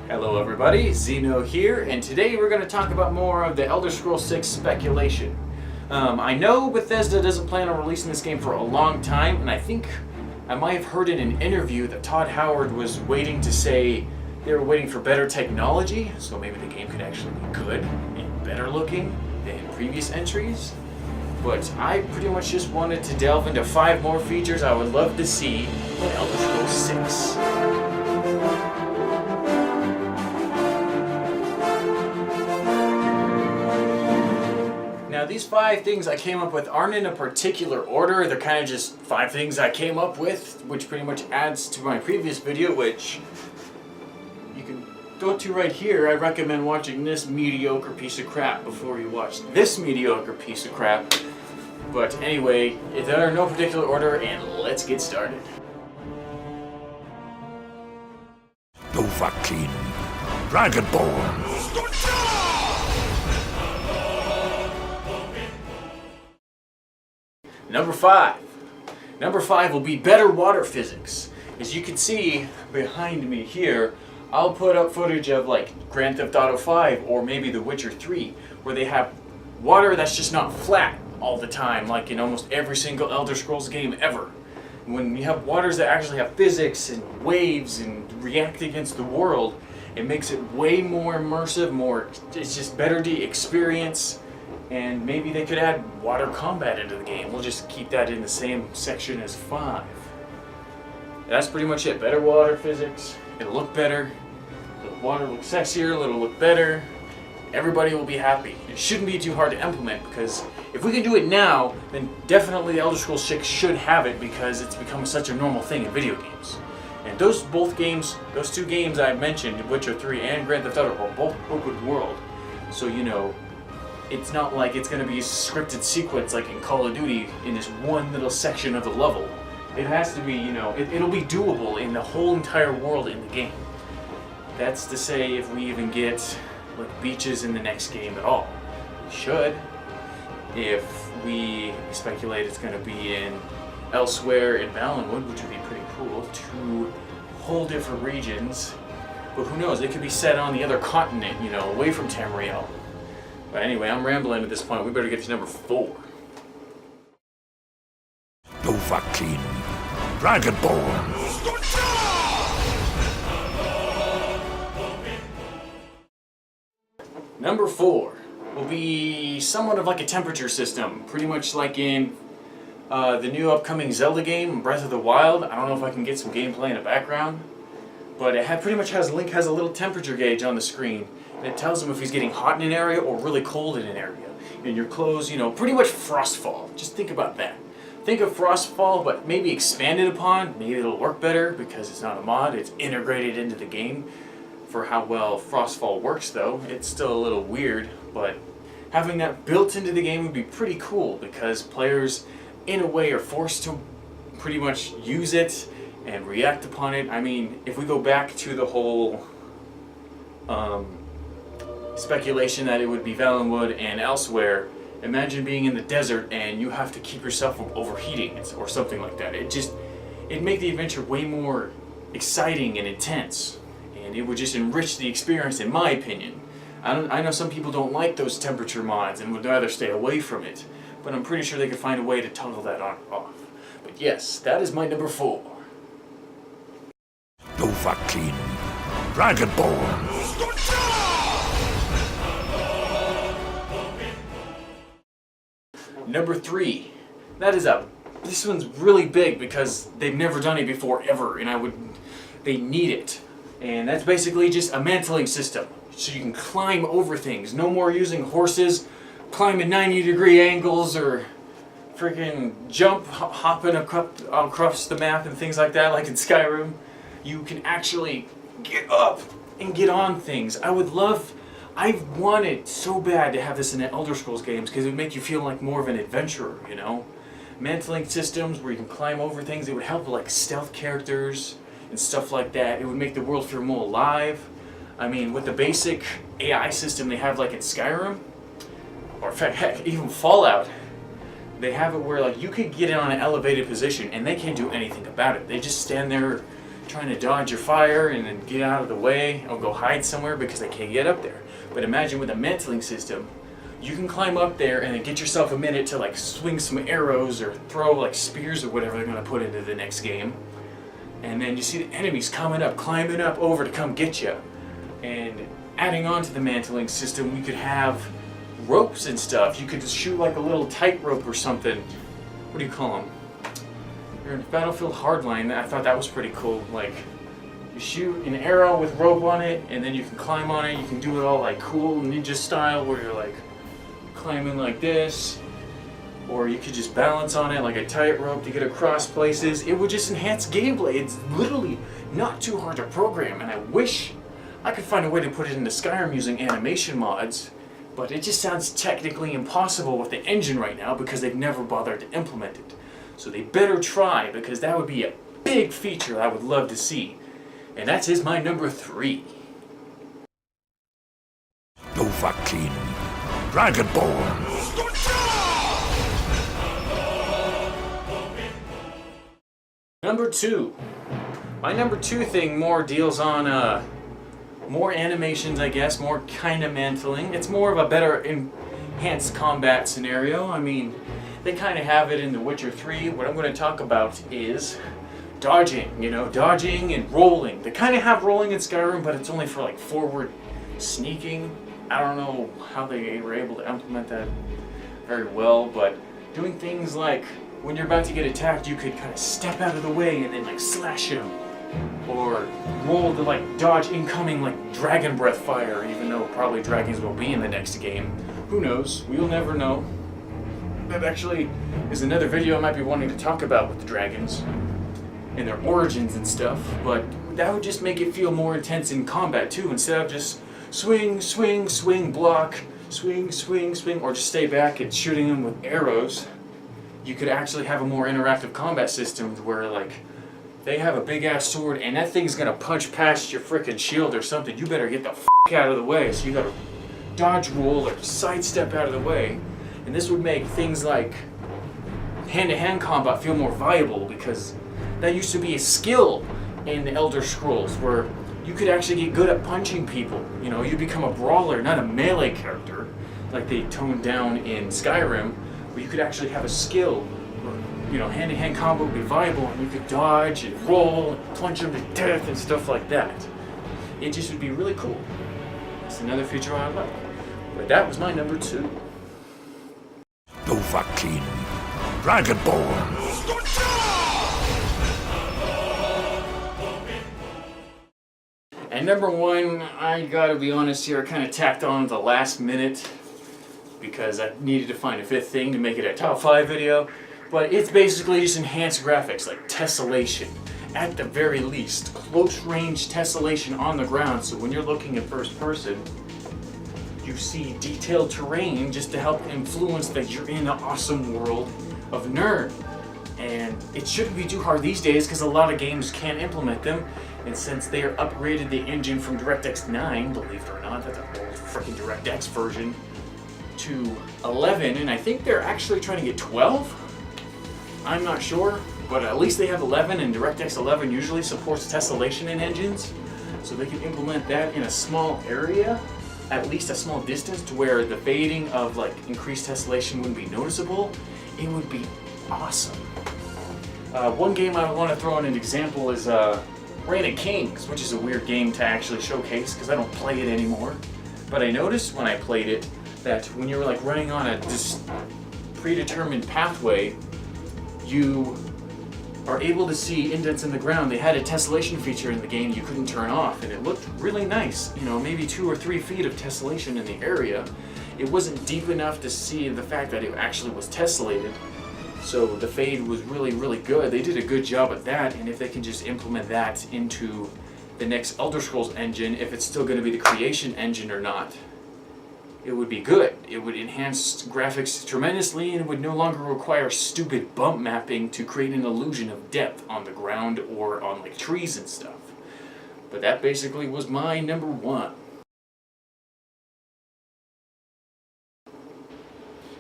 Hello everybody, Zeno here, and today we're going to talk about more of the Elder Scrolls 6 speculation. I know Bethesda doesn't plan on releasing this game for a long time, and I think I might have heard in an interview that Todd Howard was waiting to say they were waiting for better technology, so maybe the game could actually be good and better looking than previous entries. But I pretty much just wanted to delve into 5 more features I would love to see in Elder Scrolls 6. Now these 5 things I came up with aren't in a particular order, they're kind of just 5 things I came up with, which pretty much adds to my previous video, which you can go to right here. I recommend watching this mediocre piece of crap before you watch this mediocre piece of crap. But anyway, they're in no particular order, and let's get started. Dovahkiin, Dragonborn. Number 5. Number 5 will be better water physics. As you can see behind me here, I'll put up footage of like Grand Theft Auto 5 or maybe The Witcher 3, where they have water that's just not flat all the time, like in almost every single Elder Scrolls game ever. When you have waters that actually have physics and waves and react against the world, it makes it way more immersive, it's just better to experience. And maybe they could add water combat into the game. We'll just keep that in the same section as 5. That's pretty much it. Better water physics. It'll look better. The water looks sexier. It'll look better. Everybody will be happy. It shouldn't be too hard to implement, because if we can do it now, then definitely the Elder Scrolls 6 should have it, because it's become such a normal thing in video games. And those two games I mentioned, Witcher 3 and Grand Theft Auto, are both open world. So, you know, it's not like it's going to be a scripted sequence like in Call of Duty in this one little section of the level. It has to be, you know, it'll be doable in the whole entire world in the game. That's to say, if we even get like beaches in the next game at all. We should. If we speculate it's going to be in elsewhere in Valenwood, which would be pretty cool, 2 whole different regions. But who knows, it could be set on the other continent, you know, away from Tamriel. But anyway, I'm rambling at this point. We better get to number 4. Dovahkiin, Dragonborn. Number 4 will be somewhat of like a temperature system, pretty much like in the new upcoming Zelda game, Breath of the Wild. I don't know if I can get some gameplay in the background, but it Link has a little temperature gauge on the screen, and it tells him if he's getting hot in an area or really cold in an area. And your clothes, you know, pretty much Frostfall. Just think about that. Think of Frostfall, but maybe expanded upon. Maybe it'll work better because it's not a mod, it's integrated into the game. For how well Frostfall works though, it's still a little weird, but having that built into the game would be pretty cool, because players in a way are forced to pretty much use it and react upon it. I mean, if we go back to the whole speculation that it would be Valenwood and elsewhere, imagine being in the desert and you have to keep yourself from overheating or something like that. It'd make the adventure way more exciting and intense. And it would just enrich the experience, in my opinion. I know some people don't like those temperature mods and would rather stay away from it, but I'm pretty sure they could find a way to toggle that on or off. But yes, that is my number 4. Dovahkiin, Dragonborn. Number 3. This one's really big because they've never done it before ever, and they need it. And that's basically just a mantling system, so you can climb over things. No more using horses, climbing 90-degree angles, or freaking hopping across the map and things like that, like in Skyrim. You can actually get up and get on things. I've wanted so bad to have this in the Elder Scrolls games, because it would make you feel like more of an adventurer, you know? Mantling systems where you can climb over things, it would help with like stealth characters and stuff like that. It would make the world feel more alive. I mean, with the basic AI system they have like in Skyrim, or heck, even Fallout, they have it where like you could get in on an elevated position and they can't do anything about it. They just stand there trying to dodge your fire and then get out of the way or go hide somewhere because they can't get up there. But imagine with a mantling system, you can climb up there and then get yourself a minute to like swing some arrows or throw like spears or whatever they're going to put into the next game. And then you see the enemies coming up, climbing up over to come get you. And adding on to the mantling system, we could have ropes and stuff. You could just shoot like a little tightrope or something. What do you call them? You're in Battlefield Hardline. I thought that was pretty cool. Like, you shoot an arrow with rope on it, and then you can climb on it. You can do it all like cool ninja style, where you're like climbing like this, or you could just balance on it like a tightrope to get across places. It would just enhance gameplay. It's literally not too hard to program, and I wish I could find a way to put it into Skyrim using animation mods, but it just sounds technically impossible with the engine right now because they've never bothered to implement it. So they better try, because that would be a big feature I would love to see. And that is my number 3. Dovahkiin. Dragonborn. Number 2. My number 2 thing more deals on more animations, I guess, more kind of mantling. It's more of a better enhanced combat scenario. I mean, they kind of have it in The Witcher 3. What I'm going to talk about is dodging, dodging and rolling. They kind of have rolling in Skyrim, but it's only for like forward sneaking. I don't know how they were able to implement that very well, but doing things like when you're about to get attacked, you could kind of step out of the way and then like slash him, or roll to like dodge incoming like dragon breath fire, even though probably dragons will be in the next game. Who knows? We'll never know. That actually is another video I might be wanting to talk about with the dragons and their origins and stuff, but that would just make it feel more intense in combat too, instead of just swing, swing, swing, block, swing, swing, swing, or just stay back and shooting them with arrows. You could actually have a more interactive combat system where like they have a big ass sword and that thing's gonna punch past your frickin' shield or something. You better get the f out of the way, so you gotta dodge roll or sidestep out of the way. And this would make things like hand-to-hand combat feel more viable, because that used to be a skill in the Elder Scrolls where you could actually get good at punching people. You become a brawler, not a melee character like they toned down in Skyrim, where you could actually have a skill where, hand-to-hand combat would be viable and you could dodge and roll and punch them to death and stuff like that. It just would be really cool. It's another feature I like. But that was my number 2. Dovahkiin. Dragonborn. And number 1, I gotta be honest here, I kind of tacked on at the last minute because I needed to find a 5th thing to make it a top 5 video. But it's basically just enhanced graphics, like tessellation. At the very least, close range tessellation on the ground, so when you're looking in first person, you see detailed terrain just to help influence that you're in the awesome world of Nirn. And it shouldn't be too hard these days because a lot of games can't implement them. And since they are upgraded the engine from DirectX 9, believe it or not, that's an old freaking DirectX version, to 11, and I think they're actually trying to get 12? I'm not sure, but at least they have 11, and DirectX 11 usually supports tessellation in engines, so they can implement that in a small area, at least a small distance, to where the fading of like increased tessellation wouldn't be noticeable. It would be awesome. One game I want to throw in an example is Reign of Kings, which is a weird game to actually showcase because I don't play it anymore. But I noticed when I played it that when you're like running on a predetermined pathway, you are able to see indents in the ground. They had a tessellation feature in the game you couldn't turn off, and it looked really nice. Maybe 2 or 3 feet of tessellation in the area. It wasn't deep enough to see the fact that it actually was tessellated, so the fade was really, really good. They did a good job at that, and if they can just implement that into the next Elder Scrolls engine, if it's still going to be the creation engine or not, it would be good. It would enhance graphics tremendously and would no longer require stupid bump mapping to create an illusion of depth on the ground or on like trees and stuff. But that basically was my number 1.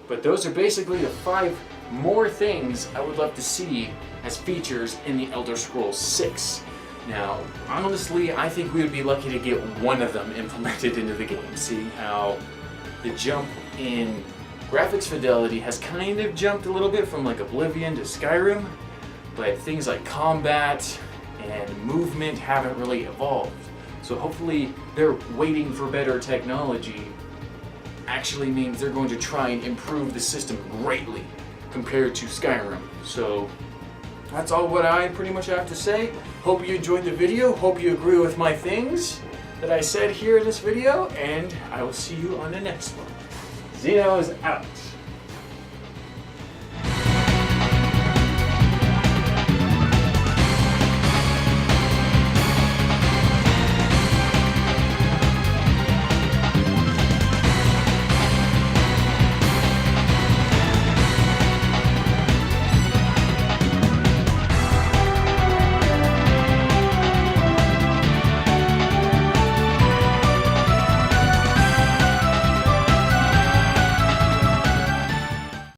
But those are basically the 5 more things I would love to see as features in the Elder Scrolls 6. Now, honestly, I think we would be lucky to get one of them implemented into the game, seeing how the jump in graphics fidelity has kind of jumped a little bit from like Oblivion to Skyrim, but things like combat and movement haven't really evolved. So hopefully they're waiting for better technology actually means they're going to try and improve the system greatly compared to Skyrim. So that's all what I pretty much have to say. Hope you enjoyed the video. Hope you agree with my things that I said here in this video, and I will see you on the next one. Xeno is out.